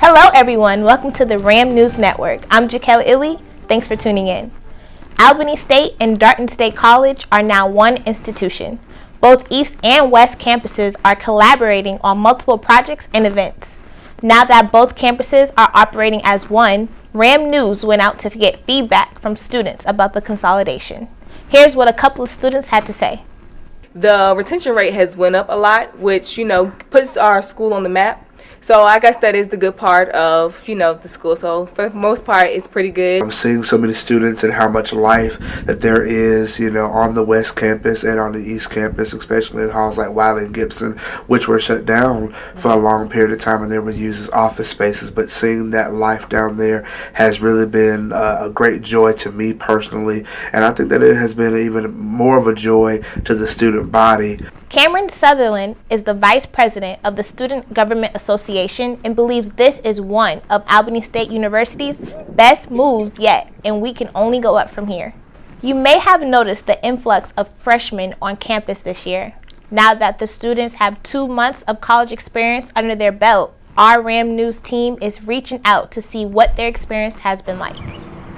Hello everyone, welcome to the RAM News Network. I'm Jaquel Eley, thanks for tuning in. Albany State and Darton State College are now one institution. Both East and West campuses are collaborating on multiple projects and events. Now that both campuses are operating as one, RAM News went out to get feedback from students about the consolidation. Here's what a couple of students had to say. The retention rate has went up a lot, which, puts our school on the map. So I guess that is the good part of, the school. So for the most part, it's pretty good. I'm seeing so many students and how much life that there is, on the West Campus and on the East Campus, especially in halls like Wiley and Gibson, which were shut down for a long period of time and they were used as office spaces. But seeing that life down there has really been a great joy to me personally. And I think that it has been even more of a joy to the student body. Cameron Sutherland is the Vice President of the Student Government Association and believes this is one of Albany State University's best moves yet, and we can only go up from here. You may have noticed the influx of freshmen on campus this year. Now that the students have 2 months of college experience under their belt, our RAM News team is reaching out to see what their experience has been like.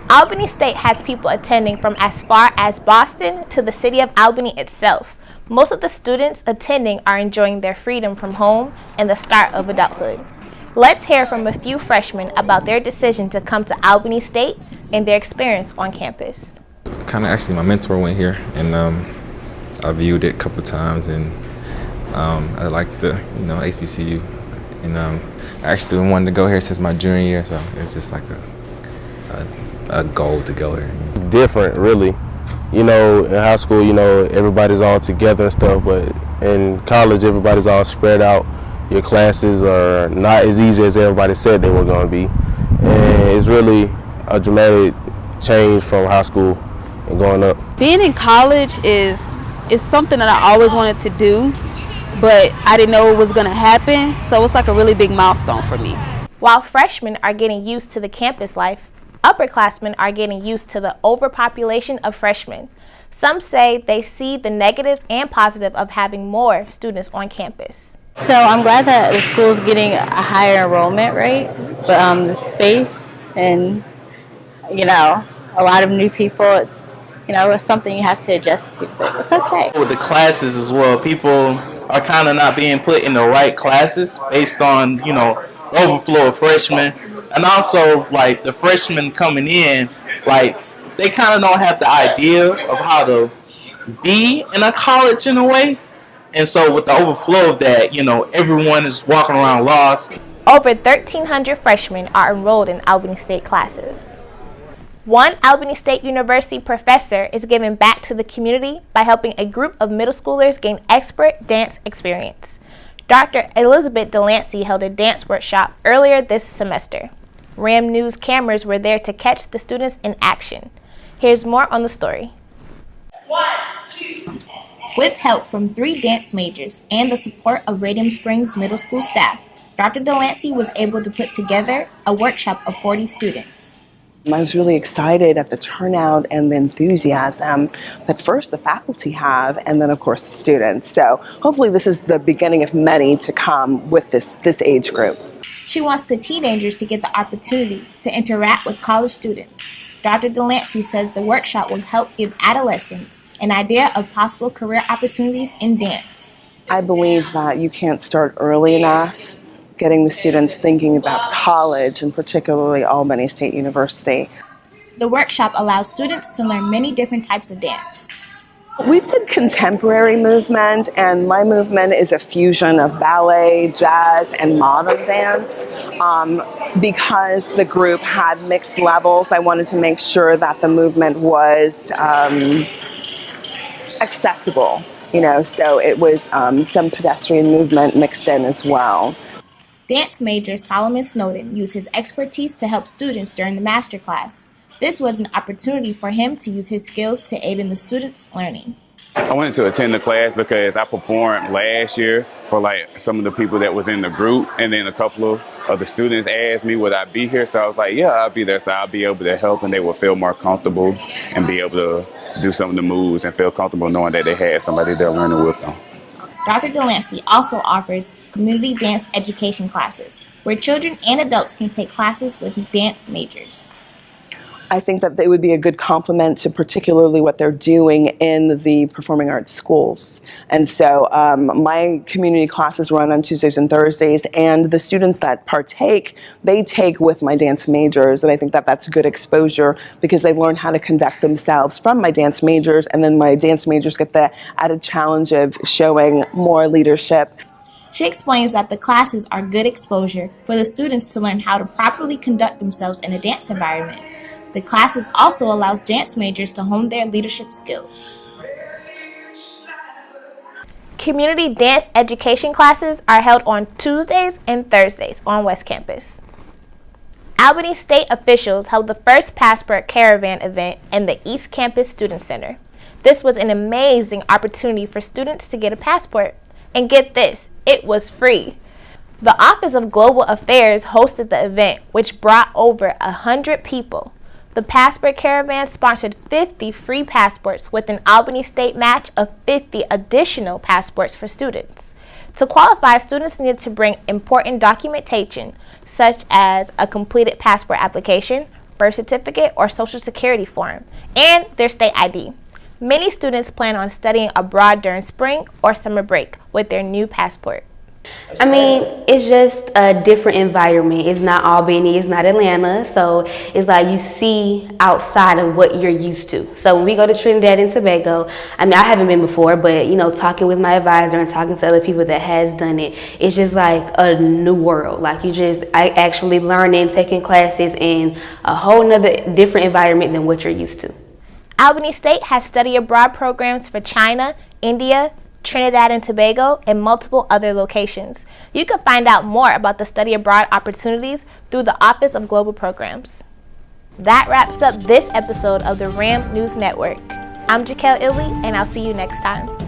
Albany State has people attending from as far as Boston to the city of Albany itself. Most of the students attending are enjoying their freedom from home and the start of adulthood. Let's hear from a few freshmen about their decision to come to Albany State and their experience on campus. Actually, my mentor went here, and I viewed it a couple times, and I liked the HBCU, and I actually wanted to go here since my junior year, so it's just like a goal to go here. It's different, really. In high school, everybody's all together and stuff, but in college, everybody's all spread out. Your classes are not as easy as everybody said they were going to be. And it's really a dramatic change from high school and going up. Being in college is something that I always wanted to do, but I didn't know it was going to happen, so it's like a really big milestone for me. While freshmen are getting used to the campus life, upperclassmen are getting used to the overpopulation of freshmen. Some say they see the negatives and positive of having more students on campus. So I'm glad that the school is getting a higher enrollment rate, but the space and, a lot of new people, it's something you have to adjust to, but it's okay. With the classes as well, people are kind of not being put in the right classes based on, overflow of freshmen. And also, the freshmen coming in, they kind of don't have the idea of how to be in a college in a way. And so with the overflow of that, everyone is walking around lost. Over 1,300 freshmen are enrolled in Albany State classes. One Albany State University professor is giving back to the community by helping a group of middle schoolers gain expert dance experience. Dr. Elizabeth Delancey held a dance workshop earlier this semester. RAM News cameras were there to catch the students in action. Here's more on the story. 1, 2. With help from 3 dance majors and the support of Radium Springs Middle School staff, Dr. Delancey was able to put together a workshop of 40 students. I was really excited at the turnout and the enthusiasm that first the faculty have, and then of course the students. So hopefully this is the beginning of many to come with this age group. She wants the teenagers to get the opportunity to interact with college students. Dr. Delancey says the workshop will help give adolescents an idea of possible career opportunities in dance. I believe that you can't start early enough getting the students thinking about college, and particularly Albany State University. The workshop allows students to learn many different types of dance. We did contemporary movement, and my movement is a fusion of ballet, jazz, and modern dance. Because the group had mixed levels, I wanted to make sure that the movement was accessible, so it was some pedestrian movement mixed in as well. Dance major Solomon Snowden used his expertise to help students during the masterclass. This was an opportunity for him to use his skills to aid in the students' learning. I wanted to attend the class because I performed last year for some of the people that was in the group, and then a couple of the students asked me would I be here, so I was like, yeah, I'll be there, so I'll be able to help, and they will feel more comfortable and be able to do some of the moves and feel comfortable knowing that they had somebody there learning with them. Dr. Delancey also offers community dance education classes. where children and adults can take classes with dance majors. I think that they would be a good complement to particularly what they're doing in the performing arts schools. And so my community classes run on Tuesdays and Thursdays, and the students that partake, they take with my dance majors. And I think that that's good exposure because they learn how to conduct themselves from my dance majors, and then my dance majors get the added challenge of showing more leadership. She explains that the classes are good exposure for the students to learn how to properly conduct themselves in a dance environment. The classes also allows dance majors to hone their leadership skills. Community dance education classes are held on Tuesdays and Thursdays on West Campus. Albany State officials held the first Passport Caravan event in the East Campus Student Center. This was an amazing opportunity for students to get a passport. And get this, it was free. The Office of Global Affairs hosted the event, which brought over 100 people. The Passport Caravan sponsored 50 free passports with an Albany State match of 50 additional passports for students. To qualify, students needed to bring important documentation, such as a completed passport application, birth certificate, or social security form, and their state ID. Many students plan on studying abroad during spring or summer break with their new passport. I mean, it's just a different environment. It's not Albany, it's not Atlanta, so it's like you see outside of what you're used to. So when we go to Trinidad and Tobago, I mean, I haven't been before, but you know, talking with my advisor and talking to other people that has done it, it's just like a new world. Like I actually learning, taking classes in a whole nother different environment than what you're used to. Albany State has study abroad programs for China, India, Trinidad and Tobago, and multiple other locations. You can find out more about the study abroad opportunities through the Office of Global Programs. That wraps up this episode of the RAM News Network. I'm Jaquel Eley, and I'll see you next time.